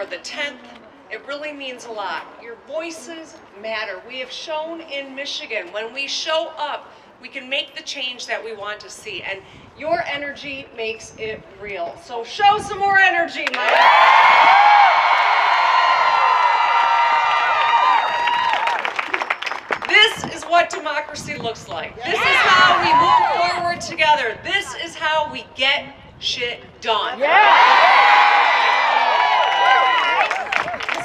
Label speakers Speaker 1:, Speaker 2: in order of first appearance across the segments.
Speaker 1: or the 10th, it really means a lot. Your voices matter. We have shown in Michigan, when we show up, we can make the change that we want to see, and your energy makes it real. So show some more energy, Mike. This is what democracy looks like. This is how we move forward together. This is how we get shit done.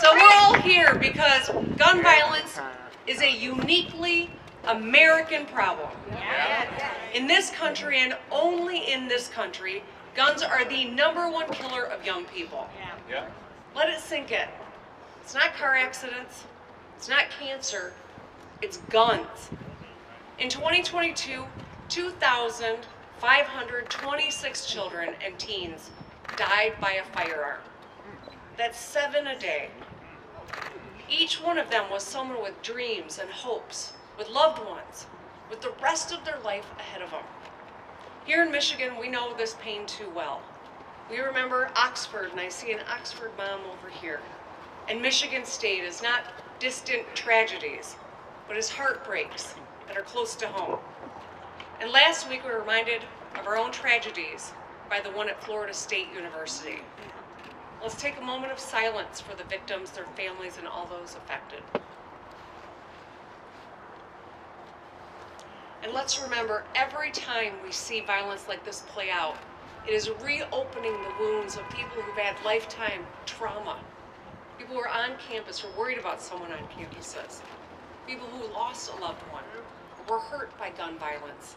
Speaker 1: So we're all here because gun violence is a uniquely American problem. In this country, and only in this country, guns are the #1 killer of young people. Let it sink in. It's not car accidents. It's not cancer. It's guns. In 2022, 2,526 children and teens died by a firearm. That's 7 a day. Each one of them was someone with dreams and hopes, with loved ones, with the rest of their life ahead of them. Here in Michigan, we know this pain too well. We remember Oxford, and I see an Oxford mom over here. And Michigan State is not distant tragedies, but as heartbreaks that are close to home. And last week we were reminded of our own tragedies by the one at Florida State University. Let's take a moment of silence for the victims, their families, and all those affected. And let's remember, every time we see violence like this play out, it is reopening the wounds of people who've had lifetime trauma. People who are on campus, who are worried about someone on campuses. People who lost a loved one, or were hurt by gun violence.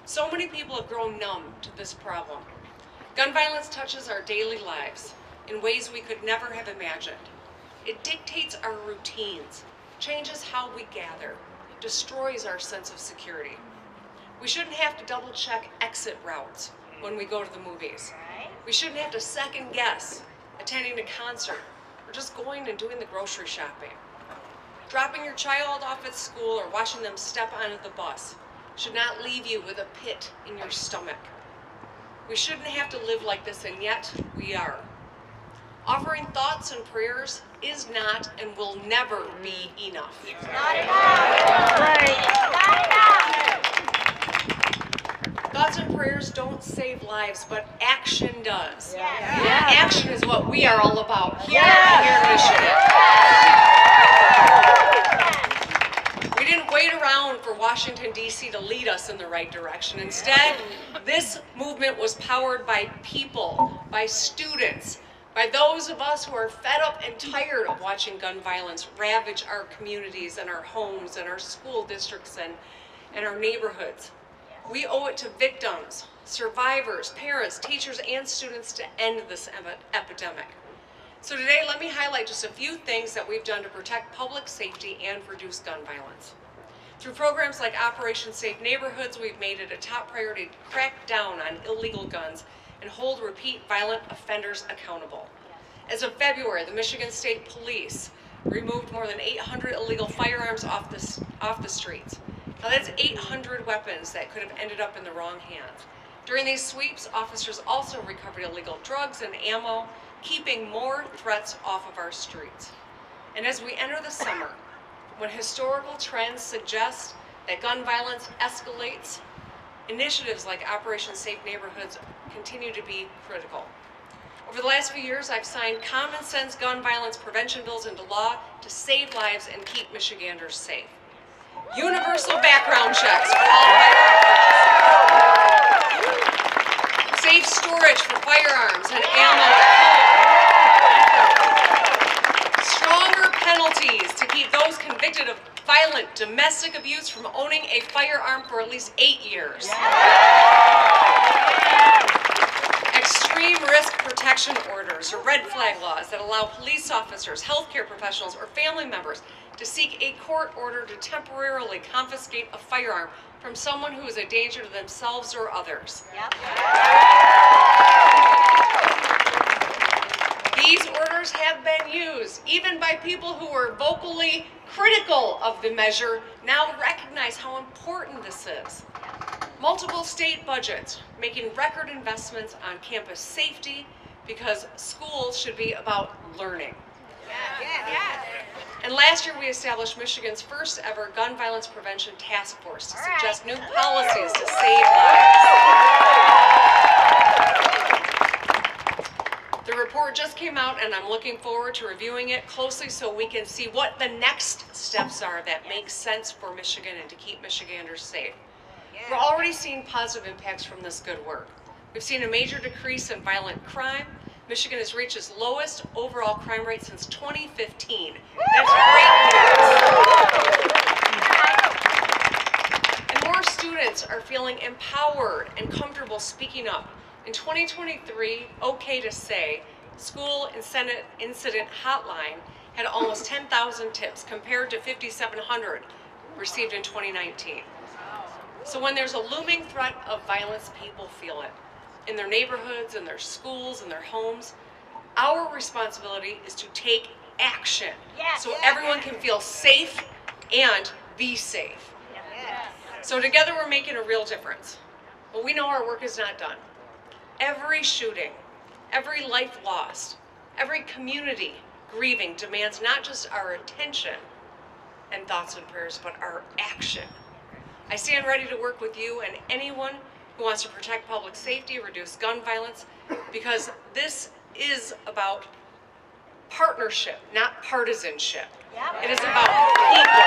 Speaker 1: So many people have grown numb to this problem. Gun violence touches our daily lives in ways we could never have imagined. It dictates our routines, changes how we gather, destroys our sense of security. We shouldn't have to double check exit routes when we go to the movies. We shouldn't have to second guess attending a concert or just going and doing the grocery shopping. Dropping your child off at school or watching them step onto the bus should not leave you with a pit in your stomach. We shouldn't have to live like this, and yet we are. Offering thoughts and prayers is not and will never be enough.
Speaker 2: It's not enough.
Speaker 1: Thoughts and prayers don't save lives, but action does. Action is what we are all about here in Michigan. We didn't wait around for Washington, D.C. to lead us in the right direction. Instead, this movement was powered by people, by students, by those of us who are fed up and tired of watching gun violence ravage our communities and our homes and our school districts and our neighborhoods. We owe it to victims, survivors, parents, teachers, and students to end this epidemic. So today, let me highlight just a few things that we've done to protect public safety and reduce gun violence. Through programs like Operation Safe Neighborhoods, we've made it a top priority to crack down on illegal guns and hold repeat violent offenders accountable. As of February, the Michigan State Police removed more than 800 illegal firearms off the streets. Now that's 800 weapons that could have ended up in the wrong hands. During these sweeps, officers also recovered illegal drugs and ammo, keeping more threats off of our streets. And as we enter the summer, when historical trends suggest that gun violence escalates, initiatives like Operation Safe Neighborhoods continue to be critical. Over the last few years, I've signed common sense gun violence prevention bills into law to save lives and keep Michiganders safe. Universal background checks for all firearm purchases. Safe storage for firearms and ammo. Stronger penalties to keep those convicted of violent domestic abuse from owning a firearm for at least 8 years. Extreme risk protection orders or red flag laws that allow police officers, healthcare professionals, or family members to seek a court order to temporarily confiscate a firearm from someone who is a danger to themselves or others. These orders have been used, even by people who were vocally critical of the measure, now recognize how important this is. Multiple state budgets making record investments on campus safety, because school should be about learning.
Speaker 2: Yes.
Speaker 1: And last year we established Michigan's first ever gun violence prevention task force to suggest new policies to save lives. The report just came out and I'm looking forward to reviewing it closely so we can see what the next steps are that make sense for Michigan and to keep Michiganders safe. We're already seeing positive impacts from this good work. We've seen a major decrease in violent crime. Michigan has reached its lowest overall crime rate since 2015. That's great news. And more students are feeling empowered and comfortable speaking up. In 2023, OK to Say, school incident hotline had almost 10,000 tips compared to 5,700 received in 2019. So when there's a looming threat of violence, people feel it. In their neighborhoods, in their schools, in their homes. Our responsibility is to take action so everyone can feel safe and be safe. So together we're making a real difference. But we know our work is not done. Every shooting, every life lost, every community grieving demands not just our attention and thoughts and prayers, but our action. I stand ready to work with you and anyone who wants to protect public safety, reduce gun violence, because this is about partnership, not partisanship. It is about people.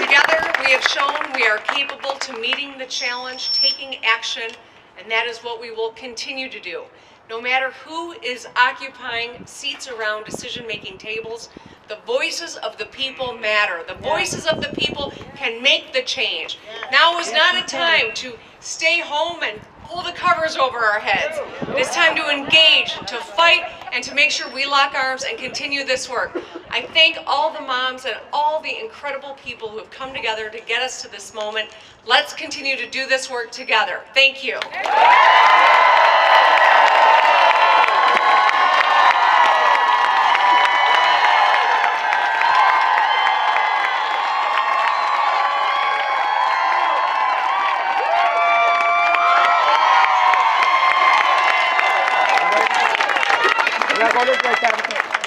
Speaker 1: Together, we have shown we are capable to meeting the challenge, taking action, and that is what we will continue to do. No matter who is occupying seats around decision-making tables, the voices of the people matter. The voices of the people can make the change. Now is not a time to stay home and pull the covers over our heads. It is time to engage, to fight, and to make sure we lock arms and continue this work. I thank all the moms and all the incredible people who have come together to get us to this moment. Let's continue to do this work together. Thank you.
Speaker 3: Congratulations.